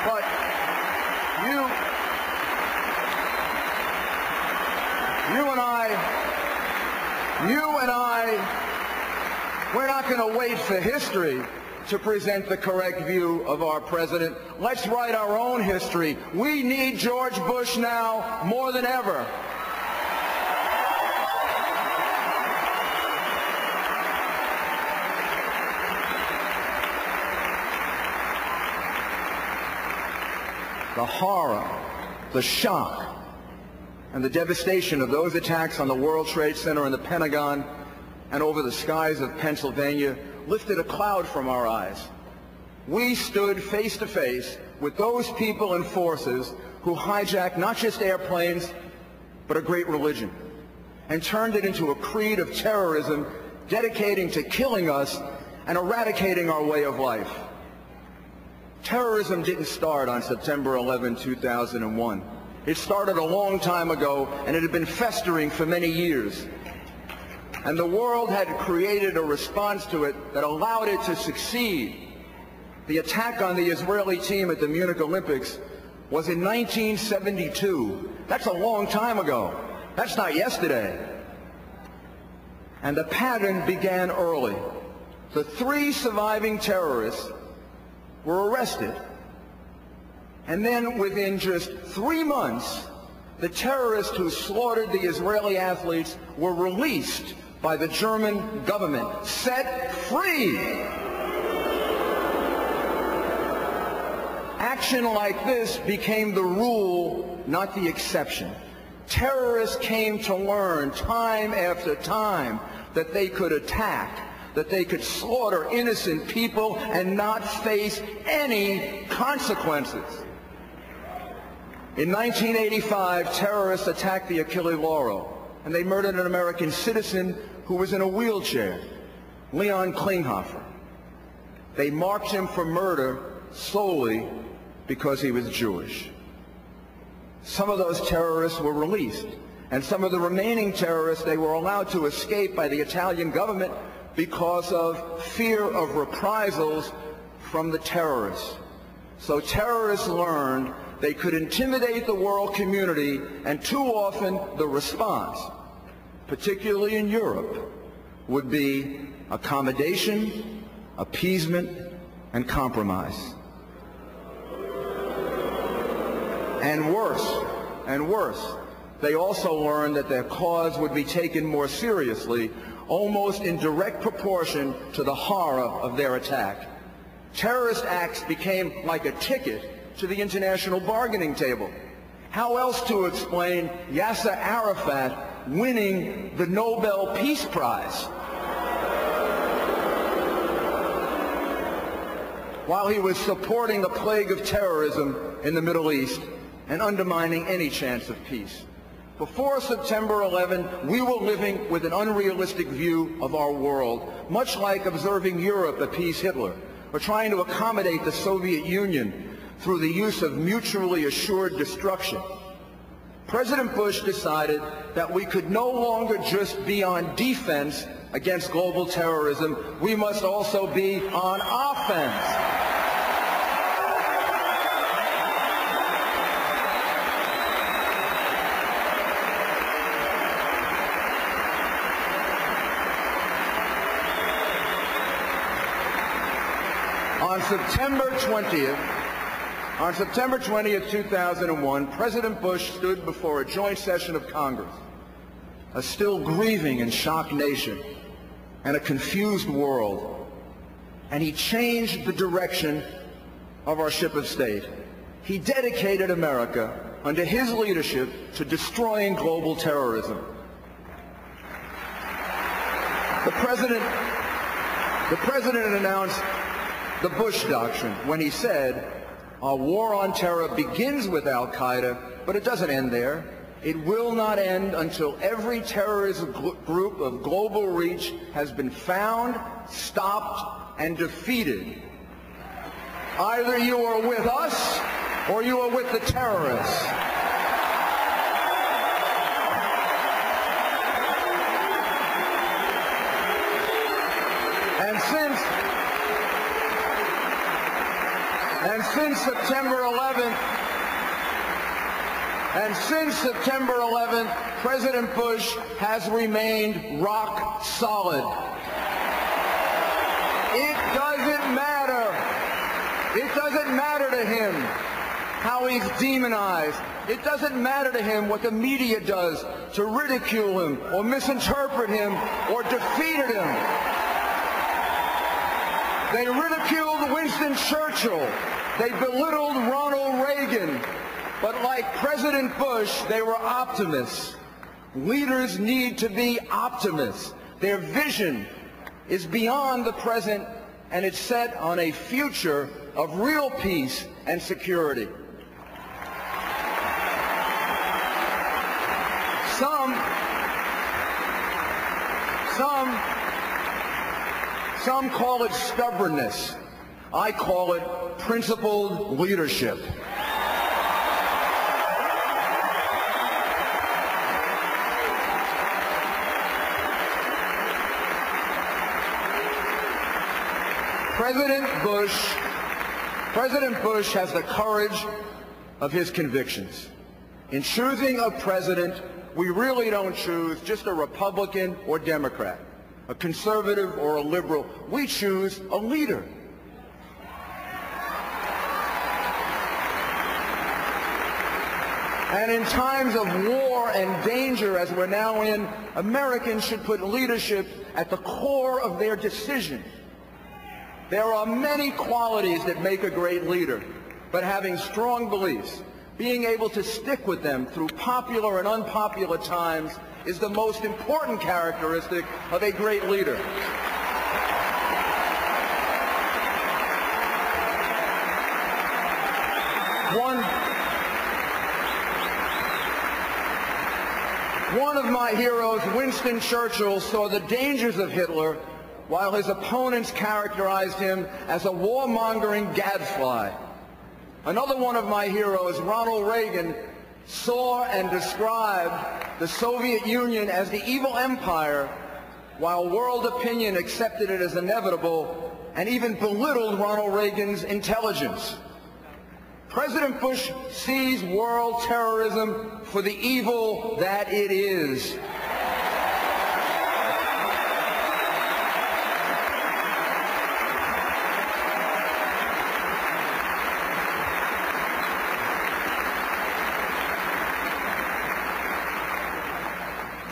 But you and I, we're not going to wait for history to present the correct view of our president. Let's write our own history. We need George Bush now more than ever. The horror, the shock, and the devastation of those attacks on the World Trade Center and the Pentagon and over the skies of Pennsylvania lifted a cloud from our eyes. We stood face to face with those people and forces who hijacked not just airplanes, but a great religion, and turned it into a creed of terrorism dedicating to killing us and eradicating our way of life. Terrorism didn't start on September 11, 2001. It started a long time ago, and it had been festering for many years. And the world had created a response to it that allowed it to succeed. The attack on the Israeli team at the Munich Olympics was in 1972. That's a long time ago. That's not yesterday. And the pattern began early. The 3 surviving terrorists were arrested. And then within just 3 months, the terrorists who slaughtered the Israeli athletes were released by the German government, set free. Action like this became the rule, not the exception. Terrorists came to learn time after time that they could attack, that they could slaughter innocent people and not face any consequences. In 1985, terrorists attacked the Achille Lauro, and they murdered an American citizen who was in a wheelchair, Leon Klinghoffer. They marked him for murder solely because he was Jewish. Some of those terrorists were released, and some of the remaining terrorists, they were allowed to escape by the Italian government because of fear of reprisals from the terrorists. So terrorists learned they could intimidate the world community, and too often the response, particularly in Europe, would be accommodation, appeasement, and compromise. And worse, they also learned that their cause would be taken more seriously, almost in direct proportion to the horror of their attack. Terrorist acts became like a ticket to the international bargaining table. How else to explain Yasser Arafat winning the Nobel Peace Prize while he was supporting the plague of terrorism in the Middle East and undermining any chance of peace? Before September 11, we were living with an unrealistic view of our world, much like observing Europe appease Hitler, or trying to accommodate the Soviet Union through the use of mutually assured destruction. President Bush decided that we could no longer just be on defense against global terrorism, we must also be on offense. On September 20th, 2001, President Bush stood before a joint session of Congress, a still grieving and shocked nation, and a confused world, and he changed the direction of our ship of state. He dedicated America, under his leadership, to destroying global terrorism. The President announced the Bush Doctrine when he said, "Our war on terror begins with Al-Qaeda, but it doesn't end there. It will not end until every terrorist group of global reach has been found, stopped, and defeated. Either you are with us or you are with the terrorists." And since September 11th, President Bush has remained rock solid. It doesn't matter. It doesn't matter to him how he's demonized. It doesn't matter to him what the media does to ridicule him or misinterpret him or defeat him. They ridiculed Winston Churchill. They belittled Ronald Reagan. But like President Bush, they were optimists. Leaders need to be optimists. Their vision is beyond the present, and it's set on a future of real peace and security. Some call it stubbornness. I call it principled leadership. President Bush has the courage of his convictions. In choosing a president, we really don't choose just a Republican or Democrat, a conservative or a liberal. We choose a leader. And in times of war and danger, as we're now in, Americans should put leadership at the core of their decision. There are many qualities that make a great leader, but having strong beliefs, being able to stick with them through popular and unpopular times is the most important characteristic of a great leader. One of my heroes, Winston Churchill, saw the dangers of Hitler while his opponents characterized him as a warmongering gadfly. Another one of my heroes, Ronald Reagan, saw and described the Soviet Union as the evil empire, while world opinion accepted it as inevitable and even belittled Ronald Reagan's intelligence. President Bush sees world terrorism for the evil that it is.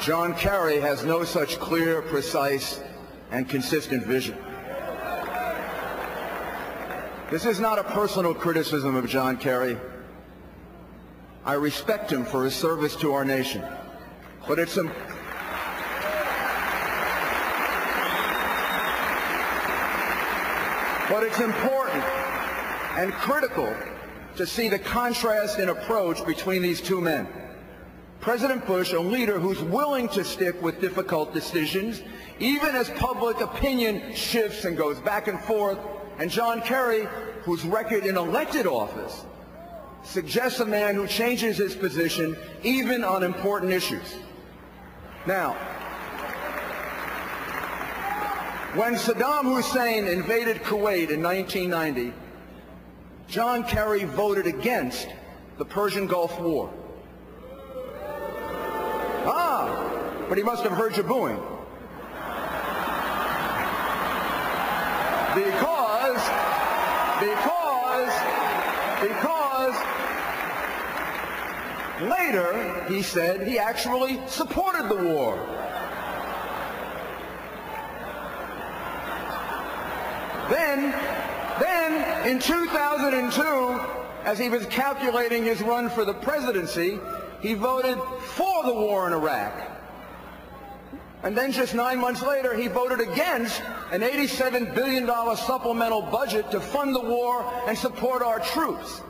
John Kerry has no such clear, precise, and consistent vision. This is not a personal criticism of John Kerry. I respect him for his service to our nation. But it's important and critical to see the contrast in approach between these two men. President Bush, a leader who's willing to stick with difficult decisions, even as public opinion shifts and goes back and forth, and John Kerry, whose record in elected office suggests a man who changes his position even on important issues. Now, when Saddam Hussein invaded Kuwait in 1990, John Kerry voted against the Persian Gulf War. But he must have heard you booing. Because later he said he actually supported the war. Then in 2002, as he was calculating his run for the presidency, he voted for the war in Iraq. And then just 9 months later, he voted against an $87 billion supplemental budget to fund the war and support our troops.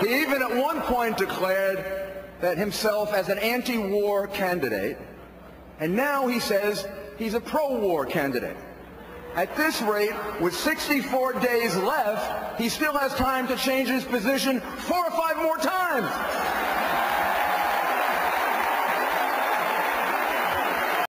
He even at one point declared that himself as an anti-war candidate, and now he says he's a pro-war candidate. At this rate, with 64 days left, he still has time to change his position 4 or 5 more times.